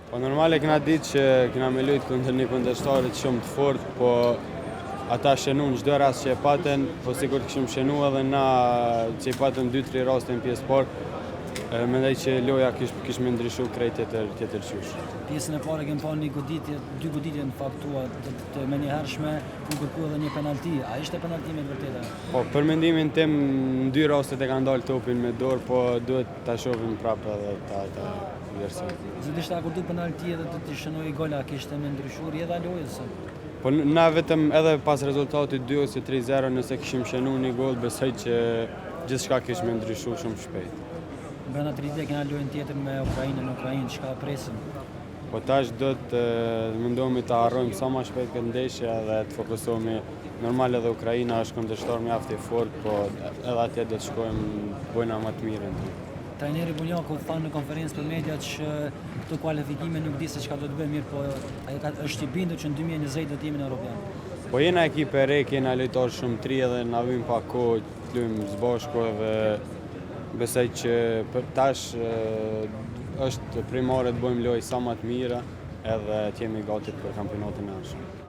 Po normale kena ditë që kena me lujtë kundër një kundërshtarit shumë të fortë, po ata shënun çdo rast që e patën, po sikur të kishim shënu edhe na që i patëm 2-3 raste në pjesë parë, mendoj që loja kish me ndryshu krejt tjetër qysh. Pjesën e parë kem parë dy goditje në fakt tua të menjëhershme, ku kërku edhe një penalti. A ishte penalti me vërtetë? Po për mendimin tim në 2 rastet e kanë dalë topin me dorë, po duhet ta shohim prapë edhe ta vlerësojmë. Zëdisht a kur du penalti edhe të shënoi gola, kishte me ndryshu rjedha lojës? Po na vetëm edhe pas rezultatit 2 ose 3-0 nëse kishim shënu një gol, besoj që gjithçka kish me ndryshu shumë shpejt. Brenda 30 kena lojën tjetër me Ukrainën, çka presim? Po tash do të mundohemi të harrojmë sa më shpejt këtë ndeshje dhe të fokusohemi. Normal edhe Ukraina është kundërshtar mjaft i fortë, po edhe atje do të shkojmë bojna më të mirën. Trajneri Bunjakov thanë në konferencë për media që këto kualifikime nuk di se çka do të bëjë mirë, po ai është i bindur që në 2020 do të jemi në European. Po jena ekip e re, jena lojtarë shumë tri edhe na vijmë pa kohë, të luajmë së bashku dhe besoj që për tash është primare të bëjmë lojë sa më të mira edhe të jemi gati për kampionatin e ardhshëm.